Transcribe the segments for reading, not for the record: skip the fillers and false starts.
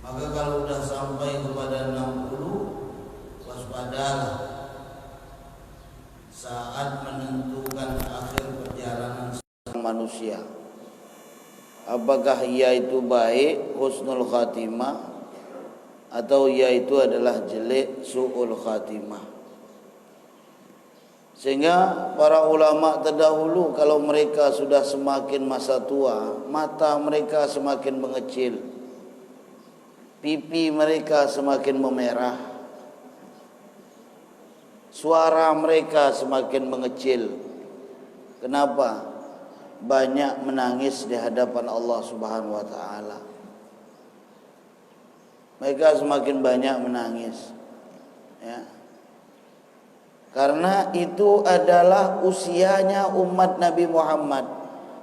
Maka kalau sudah sampai kepada 60, waspadalah saat menentukan akhir perjalanan manusia. Apakah ia itu baik, husnul khatimah, atau ia itu adalah jelek, su'ul khatimah. Sehingga para ulama terdahulu kalau mereka sudah semakin masa tua, mata mereka semakin mengecil, pipi mereka semakin memerah, suara mereka semakin mengecil. Kenapa? Banyak menangis di hadapan Allah Subhanahu wa taala. Mereka semakin banyak menangis, ya. Karena itu adalah usianya umat Nabi Muhammad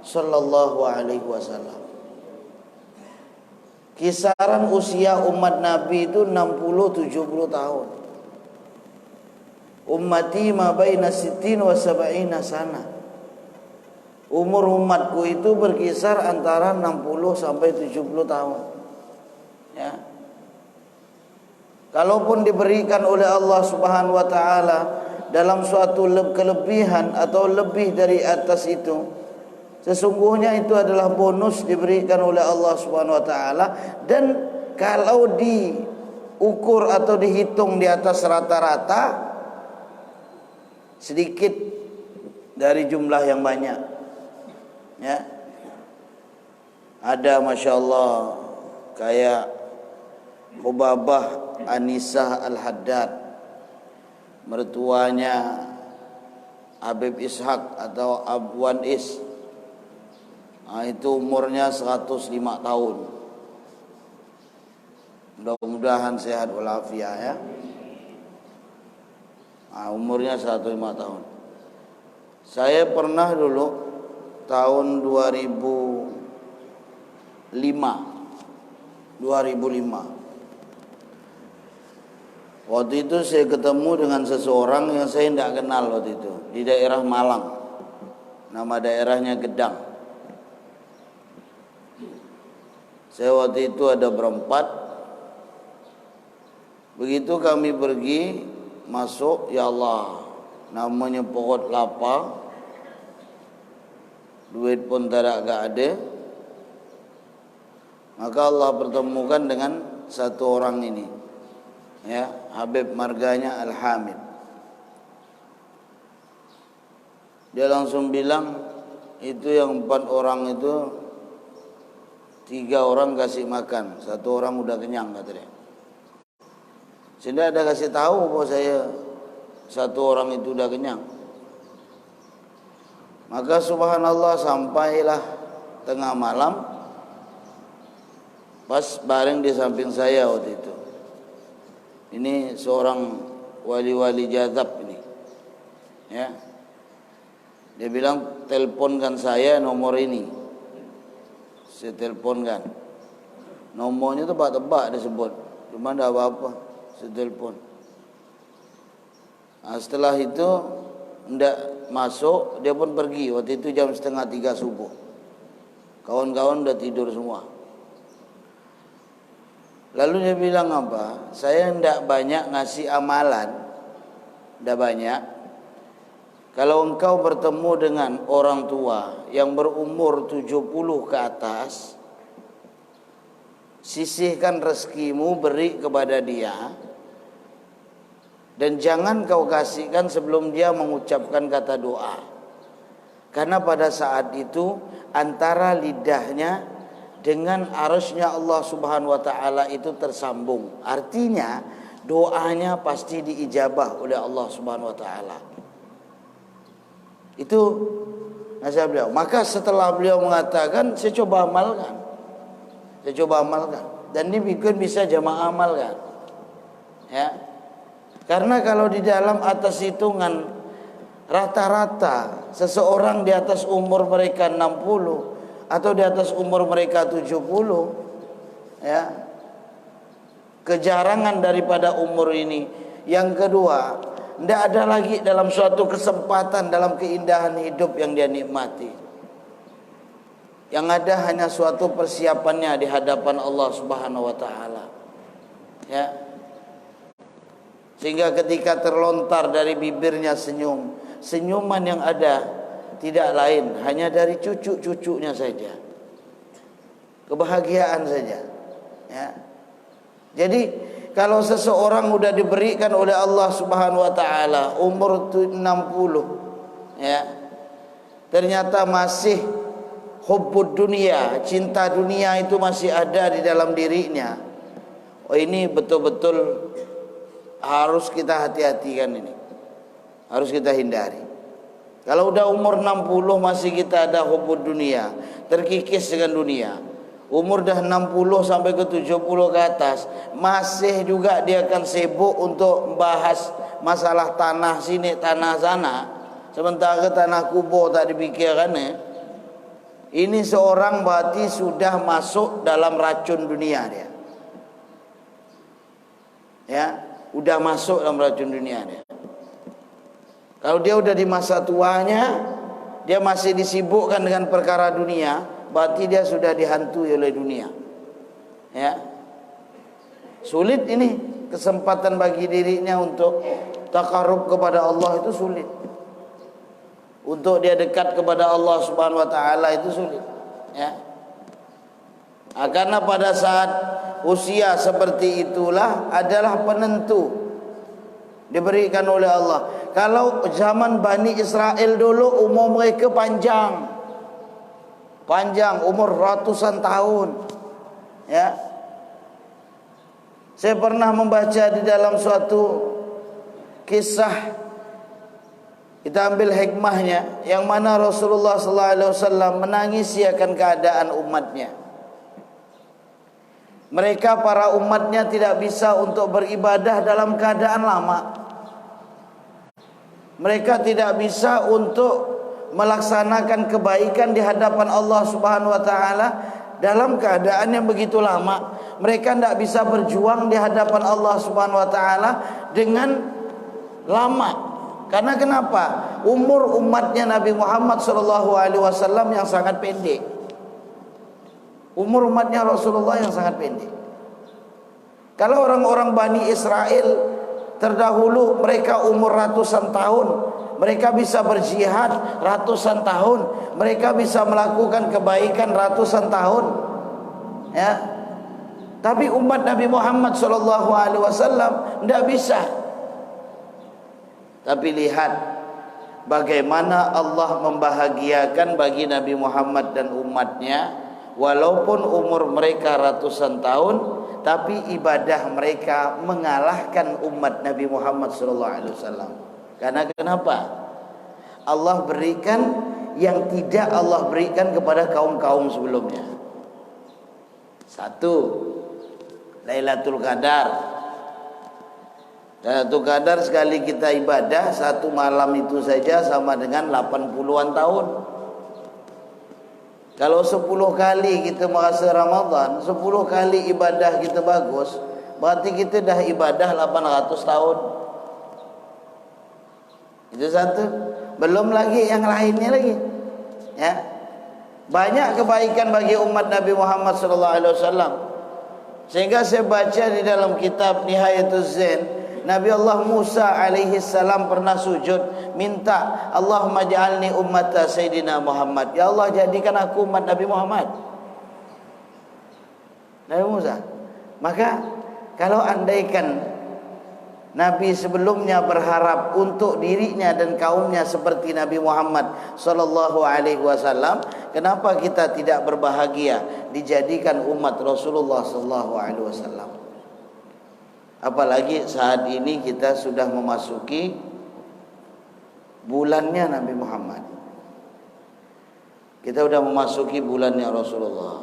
sallallahu alaihi wasallam. Kisaran usia umat Nabi itu 60-70 tahun. Ummati ma baina sittin wa sab'ina sana. Umur umatku itu berkisar antara 60 sampai 70 tahun. Ya. Kalaupun diberikan oleh Allah Subhanahu wa taala dalam suatu kelebihan atau lebih dari atas itu, sesungguhnya itu adalah bonus diberikan oleh Allah Subhanahu wa taala, dan kalau diukur atau dihitung di atas rata-rata sedikit dari jumlah yang banyak. Ya. Ada Masya Allah kayak Hubabah Anisah Al-Haddad, mertuanya Habib Ishaq atau Abwan Is. Itu umurnya 105 tahun. Mudah-mudahan sehat walafiat, ya. Umurnya 105 tahun. Saya pernah dulu tahun 2005 waktu itu saya ketemu dengan seseorang yang saya tidak kenal waktu itu di daerah Malang. Nama daerahnya Gedang. Saya waktu itu ada berempat. Begitu kami pergi masuk, ya Allah, namanya pokok lapar, duit pun tidak ada. Maka Allah pertemukan dengan satu orang ini, ya, Habib marganya Al-Hamid. Dia langsung bilang, itu yang 4 orang itu 3 orang kasih makan, 1 orang udah kenyang, kata dia. Sehingga ada kasih tahu bahwa saya 1 orang itu udah kenyang. Maka subhanallah, sampailah tengah malam, pas bareng di samping saya waktu itu. Ini seorang wali-wali jazab ini, ya. Dia bilang, teleponkan saya nomor ini. Saya teleponkan. Nomornya tebak-tebak disebut, cuma tidak apa-apa, saya telepon. Nah, setelah itu tidak masuk, dia pun pergi. Waktu itu jam 2:30 subuh. Kawan-kawan udah tidur semua. Lalu dia bilang apa? Saya tidak banyak ngasih amalan, tidak banyak. Kalau engkau bertemu dengan orang tua yang berumur 70 ke atas, sisihkan rezekimu, beri kepada dia, dan jangan kau kasihkan sebelum dia mengucapkan kata doa. Karena pada saat itu antara lidahnya dengan arasnya Allah Subhanahu wa taala itu tersambung. Artinya doanya pasti diijabah oleh Allah Subhanahu wa taala. Itu nasihat beliau. Maka setelah beliau mengatakan, saya coba amalkan. Dan ini bikin bisa jamaah amalkan. Ya. Karena kalau di dalam atas hitungan rata-rata seseorang di atas umur mereka 60 atau di atas umur mereka 70, ya, kejarangan daripada umur ini. Yang kedua, tidak ada lagi dalam suatu kesempatan dalam keindahan hidup yang dia nikmati. Yang ada hanya suatu persiapannya di hadapan Allah Subhanahu wa taala. Ya. Sehingga ketika terlontar dari bibirnya senyum, senyuman yang ada tidak lain hanya dari cucu-cucunya saja. Kebahagiaan saja. Ya. Jadi kalau seseorang sudah diberikan oleh Allah Subhanahu wa taala umur 60, ya. Ternyata masih hubbud dunia, cinta dunia itu masih ada di dalam dirinya. Oh, ini betul-betul harus kita hati-hatikan ini. Harus kita hindari. Kalau udah umur 60 masih kita ada hubbud dunia, terkikis dengan dunia. Umur dah 60 sampai ke 70 ke atas, masih juga dia akan sibuk untuk membahas masalah tanah sini, tanah sana. Sementara tanah kubur tak dipikirkan. Ini seorang berarti sudah masuk dalam racun dunia dia. Ya, udah masuk dalam racun dunia dia. Kalau dia udah di masa tuanya, dia masih disibukkan dengan perkara dunia, berarti dia sudah dihantui oleh dunia. Ya. Sulit ini kesempatan bagi dirinya untuk takarub kepada Allah itu sulit. Untuk dia dekat kepada Allah Subhanahu wa taala itu sulit, ya. Karena pada saat usia seperti itulah adalah penentu diberikan oleh Allah. Kalau zaman Bani Israel dulu umur mereka panjang, umur ratusan tahun, ya. Saya pernah membaca di dalam suatu kisah, kita ambil hikmahnya, yang mana Rasulullah SAW menangisi akan keadaan umatnya. Mereka para umatnya tidak bisa untuk beribadah dalam keadaan lama. Mereka tidak bisa untuk melaksanakan kebaikan di hadapan Allah Subhanahu wa taala dalam keadaan yang begitu lama. Mereka tidak bisa berjuang di hadapan Allah Subhanahu wa taala dengan lama. Karena kenapa? Umur umatnya Nabi Muhammad SAW yang sangat pendek. Umur umatnya Rasulullah yang sangat pendek. Kalau orang-orang Bani Israel terdahulu, mereka umur ratusan tahun, mereka bisa berjihad ratusan tahun, mereka bisa melakukan kebaikan ratusan tahun, ya. Tapi umat Nabi Muhammad SAW tidak bisa. Tapi lihat bagaimana Allah membahagiakan bagi Nabi Muhammad dan umatnya, walaupun umur mereka ratusan tahun, tapi ibadah mereka mengalahkan umat Nabi Muhammad SAW. Karena kenapa? Allah berikan yang tidak Allah berikan kepada kaum-kaum sebelumnya. Satu, Lailatul Qadar. Lailatul Qadar sekali kita ibadah satu malam itu saja sama dengan 80-an tahun. Kalau 10 kali kita merasa Ramadan, 10 kali ibadah kita bagus, berarti kita dah ibadah 800 tahun. Itu satu. Belum lagi yang lainnya lagi. Ya. Banyak kebaikan bagi umat Nabi Muhammad SAW. Sehingga saya baca di dalam kitab Nihayatuz Zain, Nabi Allah Musa alaihi salam pernah sujud minta, Allahumma ja'alni ummata Sayyidina Muhammad. Ya Allah, jadikan aku umat Nabi Muhammad. Nabi Musa. Maka kalau andaikan Nabi sebelumnya berharap untuk dirinya dan kaumnya seperti Nabi Muhammad sallallahu alaihi wasallam, kenapa kita tidak berbahagia dijadikan umat Rasulullah sallallahu alaihi wasallam? Apalagi saat ini kita sudah memasuki bulannya Nabi Muhammad. Kita sudah memasuki bulannya Rasulullah.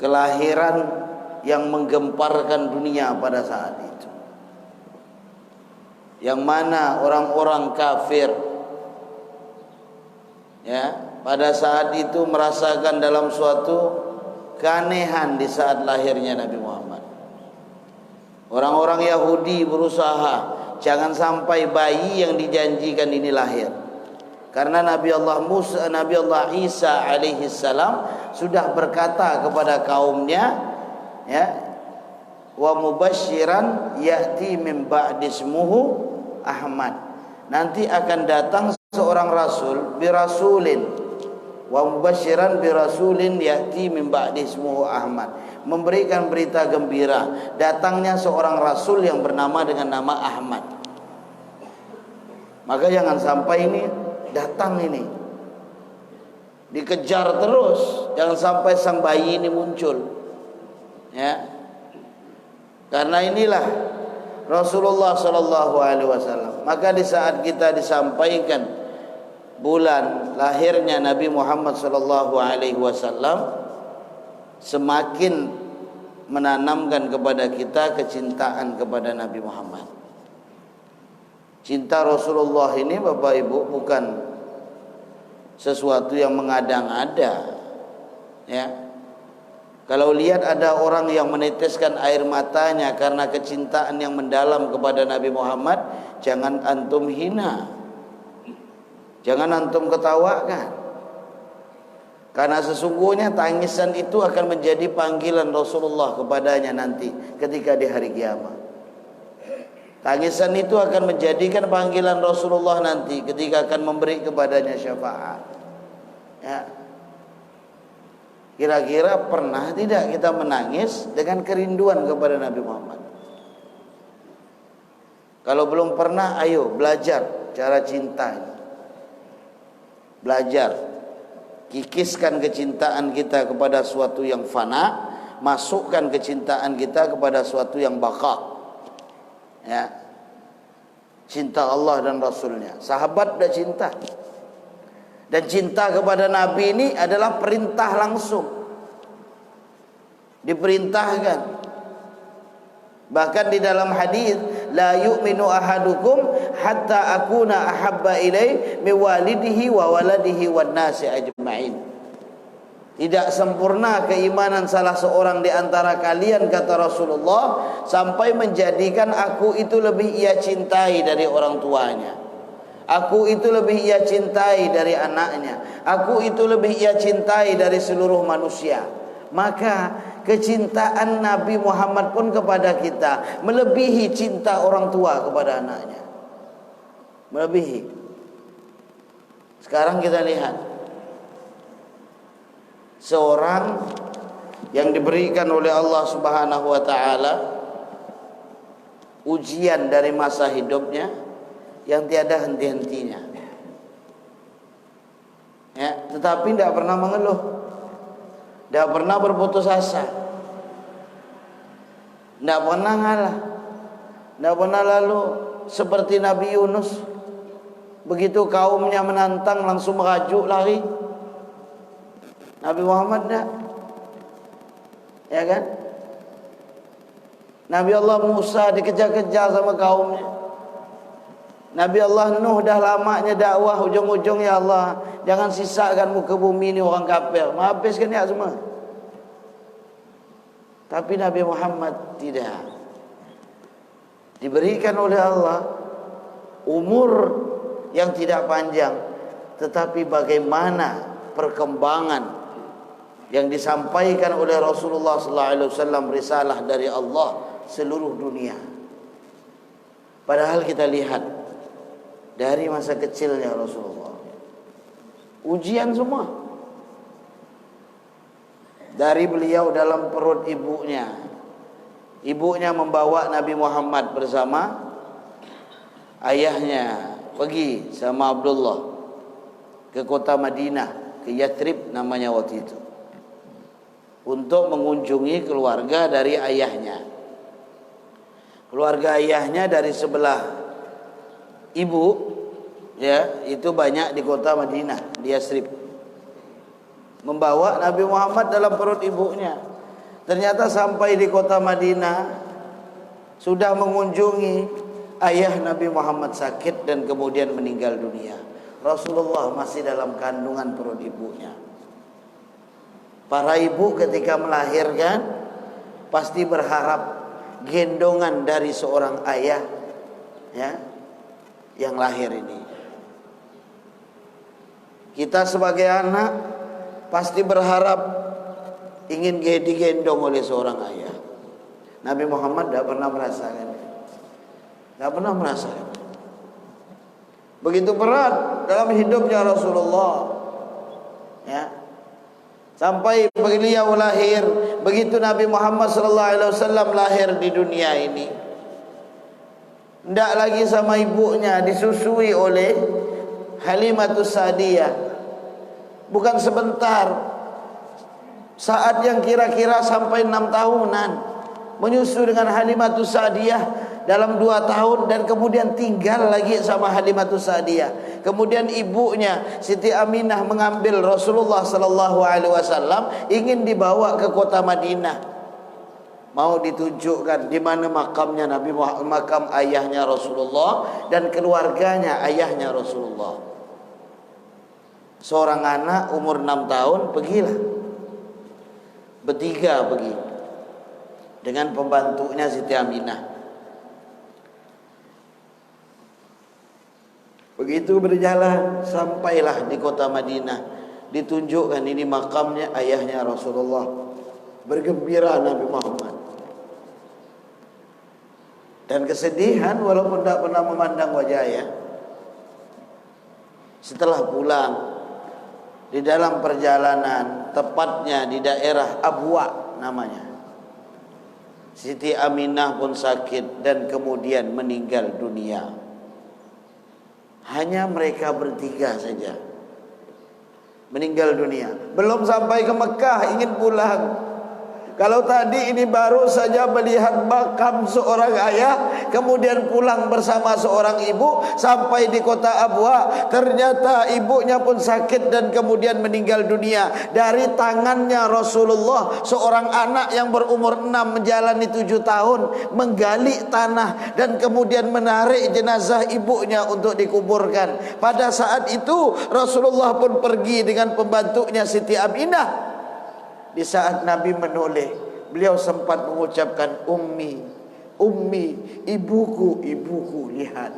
Kelahiran yang menggemparkan dunia pada saat itu. Yang mana orang-orang kafir, ya, pada saat itu merasakan dalam suatu keanehan di saat lahirnya Nabi Muhammad. Orang-orang Yahudi berusaha jangan sampai bayi yang dijanjikan ini lahir. Karena Nabi Allah Isa alaihi salam sudah berkata kepada kaumnya, ya, wa mubasyiran ya'ti min ba'di ismuhu Ahmad. Nanti akan datang seorang rasul birasulin, wa mubasyiran birasulin ya'ti min ba'di ismuhu Ahmad, memberikan berita gembira datangnya seorang rasul yang bernama dengan nama Ahmad. Maka jangan sampai ini datang ini dikejar terus, jangan sampai sang bayi ini muncul, ya. Karena inilah Rasulullah sallallahu alaihi wasallam. Maka di saat kita disampaikan bulan lahirnya Nabi Muhammad sallallahu alaihi wasallam, semakin menanamkan kepada kita kecintaan kepada Nabi Muhammad. Cinta Rasulullah ini Bapak Ibu bukan sesuatu yang mengada-ngada, ya. Kalau lihat ada orang yang meneteskan air matanya karena kecintaan yang mendalam kepada Nabi Muhammad, jangan antum hina, jangan antum ketawakan. Karena sesungguhnya tangisan itu akan menjadi panggilan Rasulullah kepadanya nanti ketika di hari kiamat. Tangisan itu akan menjadikan panggilan Rasulullah nanti ketika akan memberi kepadanya syafaat. Ya. Kira-kira pernah tidak kita menangis dengan kerinduan kepada Nabi Muhammad? Kalau belum pernah, ayo belajar cara cinta ini. Belajar, kikiskan kecintaan kita kepada suatu yang fana, masukkan kecintaan kita kepada suatu yang baqa. Ya, cinta Allah dan Rasulnya. Sahabat dah cinta. Dan cinta kepada Nabi ini adalah perintah langsung, diperintahkan. Bahkan di dalam hadis, la yu'minu ahadukum hatta akuna ahabba ilai min walidihi wa waladihi wan nasi ajma'in. Tidak sempurna keimanan salah seorang di antara kalian, kata Rasulullah, sampai menjadikan aku itu lebih ia cintai dari orang tuanya, aku itu lebih ia cintai dari anaknya, aku itu lebih ia cintai dari seluruh manusia. Maka kecintaan Nabi Muhammad pun kepada kita melebihi cinta orang tua kepada anaknya, melebihi. Sekarang kita lihat seorang yang diberikan oleh Allah Subhanahu wa taala ujian dari masa hidupnya yang tiada henti-hentinya, ya, tetapi tidak pernah mengeluh, tidak pernah berputus asa, tidak pernah ngalah, tidak pernah lalu seperti Nabi Yunus, begitu kaumnya menantang langsung merajuk lari. Nabi Muhammad enggak, ya kan? Nabi Allah Musa dikejar-kejar sama kaumnya. Nabi Allah Nuh dah lamanya dakwah, ujung-ujung ya Allah, jangan sisakan muka bumi ini orang kafir, habiskan ya semua. Tapi Nabi Muhammad tidak. Diberikan oleh Allah umur yang tidak panjang, tetapi bagaimana perkembangan yang disampaikan oleh Rasulullah sallallahu alaihi wasallam, risalah dari Allah seluruh dunia. Padahal kita lihat dari masa kecilnya Rasulullah, ujian semua. Dari beliau dalam perut ibunya, ibunya membawa Nabi Muhammad bersama ayahnya pergi sama Abdullah ke kota Madinah, ke Yathrib namanya waktu itu, untuk mengunjungi keluarga dari ayahnya. Keluarga ayahnya dari sebelah ibu, ya, itu banyak di kota Madinah, di Yathrib. Membawa Nabi Muhammad dalam perut ibunya. Ternyata sampai di kota Madinah, sudah mengunjungi ayah Nabi Muhammad sakit dan kemudian meninggal dunia. Rasulullah masih dalam kandungan perut ibunya. Para ibu ketika melahirkan pasti berharap gendongan dari seorang ayah, ya, yang lahir ini. Kita sebagai anak pasti berharap ingin digendong oleh seorang ayah. Nabi Muhammad tidak pernah merasakan. Tidak pernah merasakan. Begitu berat dalam hidupnya Rasulullah. Ya. Sampai beliau lahir, begitu Nabi Muhammad SAW lahir di dunia ini, tidak lagi sama ibunya, disusui oleh Halimatus Sa'diyah. Bukan sebentar, saat yang kira-kira sampai 6 tahunan menyusu dengan Halimatus Sa'diyah dalam 2 tahun, dan kemudian tinggal lagi sama Halimatus Sa'diyah. Kemudian ibunya Siti Aminah mengambil Rasulullah SAW, ingin dibawa ke kota Madinah. Mau ditunjukkan di mana makamnya Nabi Muhammad, makam ayahnya Rasulullah dan keluarganya ayahnya Rasulullah. Seorang anak umur 6 tahun pergilah. Bertiga pergi dengan pembantunya Siti Aminah. Begitu berjalan sampailah di kota Madinah, ditunjukkan ini makamnya ayahnya Rasulullah. Bergembira Nabi Muhammad. Dan kesedihan walaupun tidak pernah memandang wajah ayah. Setelah pulang, di dalam perjalanan, tepatnya di daerah Abwa namanya, Siti Aminah pun sakit dan kemudian meninggal dunia. Hanya mereka bertiga saja meninggal dunia. Belum sampai ke Mekah ingin pulang. Kalau tadi ini baru saja melihat makam seorang ayah, kemudian pulang bersama seorang ibu sampai di kota Abwa, ternyata ibunya pun sakit dan kemudian meninggal dunia. Dari tangannya Rasulullah, seorang anak yang berumur 6 menjalani 7 tahun menggali tanah dan kemudian menarik jenazah ibunya untuk dikuburkan. Pada saat itu Rasulullah pun pergi dengan pembantunya Siti Aminah. Di saat Nabi menoleh, beliau sempat mengucapkan ummi, ummi, ibuku, ibuku, lihat.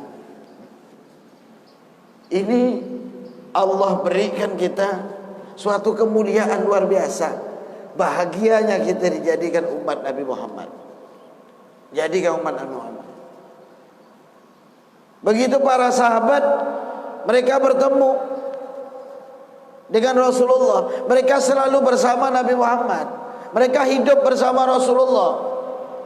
Ini Allah berikan kita suatu kemuliaan luar biasa. Bahagianya kita dijadikan umat Nabi Muhammad. Jadikan umat Nabi Muhammad. Begitu para sahabat, mereka bertemu dengan Rasulullah. Mereka selalu bersama Nabi Muhammad. Mereka hidup bersama Rasulullah.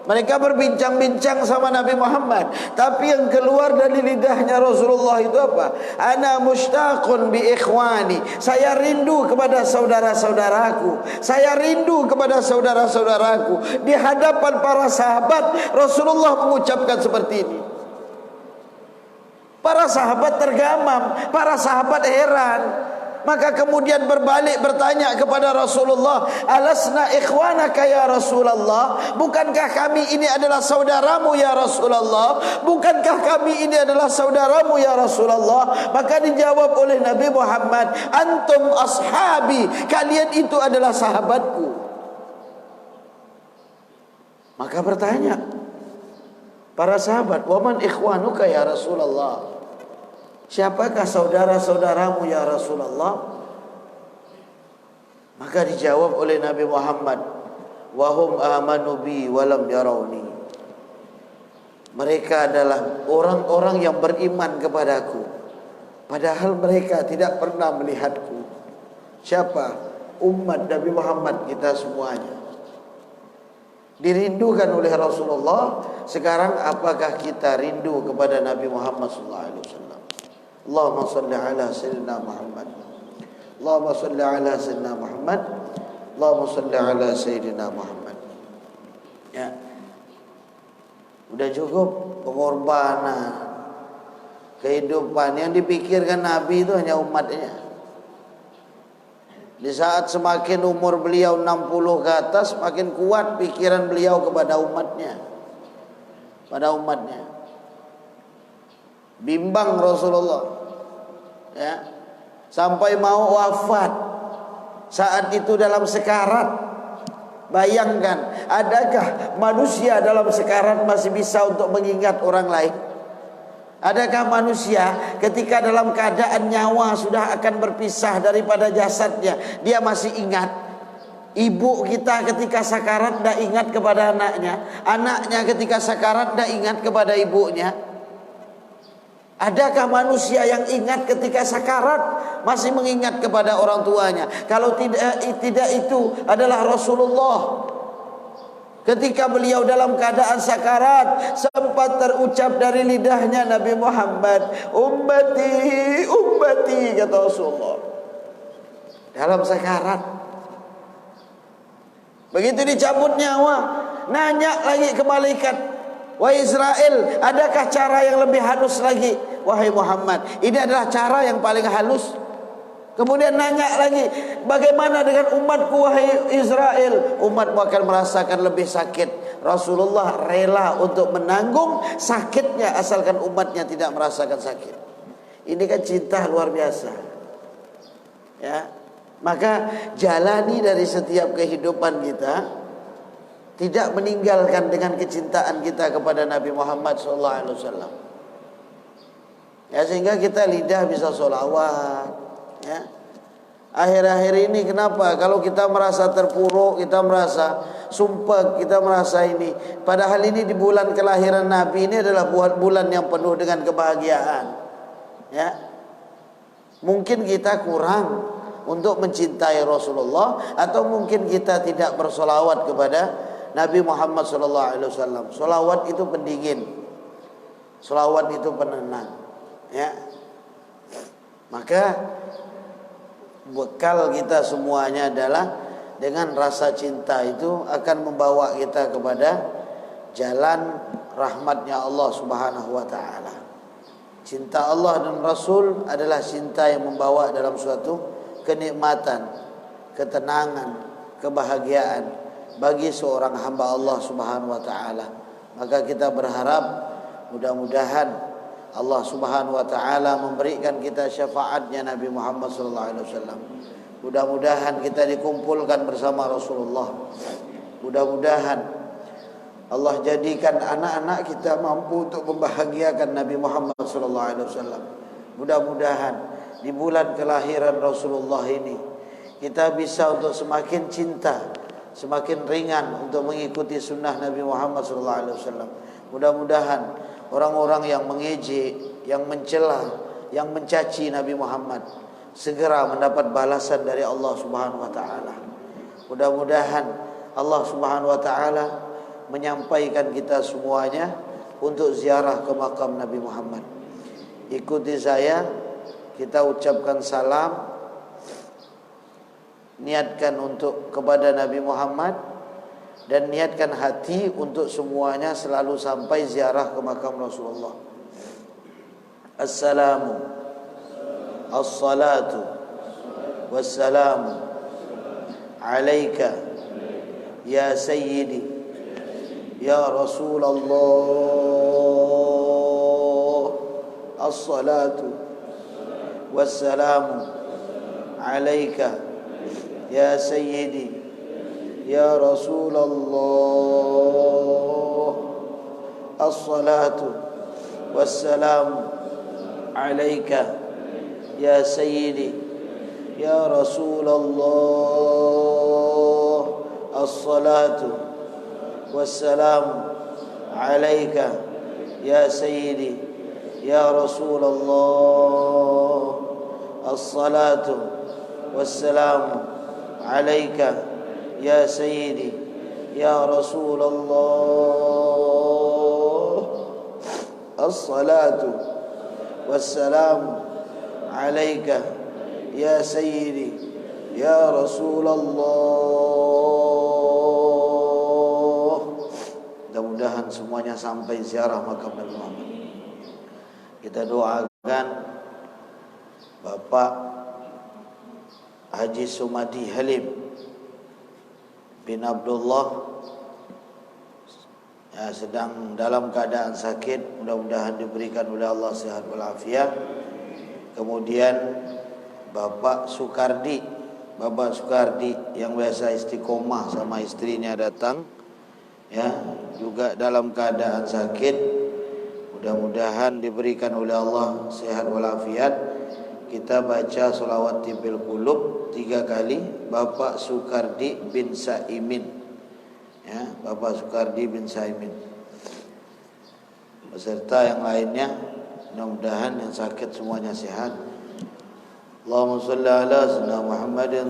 Mereka berbincang-bincang sama Nabi Muhammad. Tapi yang keluar dari lidahnya Rasulullah itu apa? Ana mushtaqun bi ikhwani. Saya rindu kepada saudara-saudaraku. Saya rindu kepada saudara-saudaraku. Di hadapan para sahabat, Rasulullah mengucapkan seperti ini. Para sahabat tergamam. Para sahabat heran. Maka kemudian berbalik bertanya kepada Rasulullah, alasna ikhwanaka ya Rasulullah? Bukankah kami ini adalah saudaramu ya Rasulullah? Bukankah kami ini adalah saudaramu ya Rasulullah? Maka dijawab oleh Nabi Muhammad, antum ashabi, kalian itu adalah sahabatku. Maka bertanya para sahabat, waman ikhwanuka ya Rasulullah? Siapakah saudara-saudaramu ya Rasulullah? Maka dijawab oleh Nabi Muhammad, wahum amanu bi walam yarawni. Mereka adalah orang-orang yang beriman kepadaku, padahal mereka tidak pernah melihatku. Siapa? Umat Nabi Muhammad kita semuanya. Dirindukan oleh Rasulullah. Sekarang apakah kita rindu kepada Nabi Muhammad SAW? Allahumma salli ala sayyidina Muhammad. Allahumma salli ala sayyidina Muhammad. Allahumma salli ala sayyidina Muhammad. Ya. Udah cukup pengorbanan. Kehidupan yang dipikirkan Nabi itu hanya umatnya. Di saat semakin umur beliau 60 ke atas, semakin kuat pikiran beliau kepada umatnya. Pada umatnya. Bimbang Rasulullah, ya, sampai mau wafat. Saat itu dalam sekarat. Bayangkan, adakah manusia dalam sekarat masih bisa untuk mengingat orang lain? Adakah manusia ketika dalam keadaan nyawa sudah akan berpisah daripada jasadnya, dia masih ingat? Ibu kita ketika sakarat tidak ingat kepada anaknya, anaknya ketika sakarat tidak ingat kepada ibunya. Adakah manusia yang ingat ketika sakarat masih mengingat kepada orang tuanya? Kalau tidak itu adalah Rasulullah. Ketika beliau dalam keadaan sakarat, sempat terucap dari lidahnya Nabi Muhammad, ummati, ummati, kata Rasulullah. Dalam sakarat. Begitu dicabut nyawa, nanya lagi ke malaikat, wahai Israel, adakah cara yang lebih halus lagi? Wahai Muhammad, ini adalah cara yang paling halus. Kemudian nanya lagi, bagaimana dengan umatku wahai Israel? Umatmu akan merasakan lebih sakit. Rasulullah rela untuk menanggung sakitnya asalkan umatnya tidak merasakan sakit. Ini kan cinta luar biasa. Ya, maka jalani dari setiap kehidupan kita, tidak meninggalkan dengan kecintaan kita kepada Nabi Muhammad SAW. Ya, sehingga kita lidah bisa sholawat. Ya. Akhir-akhir ini kenapa? Kalau kita merasa terpuruk, kita merasa sumpah, kita merasa ini. Padahal ini di bulan kelahiran Nabi, ini adalah bulan yang penuh dengan kebahagiaan. Ya. Mungkin kita kurang untuk mencintai Rasulullah, atau mungkin kita tidak bersolawat kepada Nabi Muhammad SAW. Solawat itu pendingin, solawat itu penenang. Ya. Maka bekal kita semuanya adalah dengan rasa cinta itu akan membawa kita kepada jalan rahmatnya Allah Subhanahu wa ta'ala. Cinta Allah dan Rasul adalah cinta yang membawa dalam suatu kenikmatan, ketenangan, kebahagiaan bagi seorang hamba Allah Subhanahu wa ta'ala. Maka kita berharap mudah-mudahan Allah Subhanahu wa ta'ala memberikan kita syafaatnya Nabi Muhammad sallallahu alaihi wasallam. Mudah-mudahan kita dikumpulkan bersama Rasulullah. Mudah-mudahan Allah jadikan anak-anak kita mampu untuk membahagiakan Nabi Muhammad sallallahu alaihi wasallam. Mudah-mudahan di bulan kelahiran Rasulullah ini kita bisa untuk semakin cinta, semakin ringan untuk mengikuti sunnah Nabi Muhammad sallallahu alaihi wasallam. Mudah-mudahan orang-orang yang mengejek, yang mencela, yang mencaci Nabi Muhammad segera mendapat balasan dari Allah Subhanahu wa ta'ala. Mudah-mudahan Allah Subhanahu wa ta'ala menyampaikan kita semuanya untuk ziarah ke makam Nabi Muhammad. Ikuti saya, kita ucapkan salam, niatkan untuk kepada Nabi Muhammad, dan niatkan hati untuk semuanya selalu sampai ziarah ke makam Rasulullah. Assalamu assalatu wassalamu alaika ya sayyidi ya Rasulullah. Assalatu wassalamu alaika ya sayyidi ya Rasulullah. As-salatu wassalamu alaika ya sayyidi ya Rasulullah. As-salatu wassalamu alaika ya sayyidi ya Rasulullah. As-salatu wassalamu alaika ya sayyidi ya Rasulullah. As-salatu wassalamu alaika ya sayyidi ya Rasulullah. Mudah-mudahan semuanya sampai ziarah makam Nabi Muhammad. Kita doakan Bapak Haji Sumadi Halim bin Abdullah ya, sedang dalam keadaan sakit, mudah-mudahan diberikan oleh Allah sehat walafiat. Kemudian Bapak Sukardi yang biasa istiqomah sama istrinya datang ya, juga dalam keadaan sakit, Mudah-mudahan diberikan oleh Allah sehat walafiat. Kita baca sholawat tibil qulub 3 kali. Bapak Sukardi bin Saimin, ya, Bapak Sukardi bin Saimin beserta yang lainnya. Mudah-mudahan yang sakit semuanya sehat. Allahumma shalli ala sayyidina Muhammadin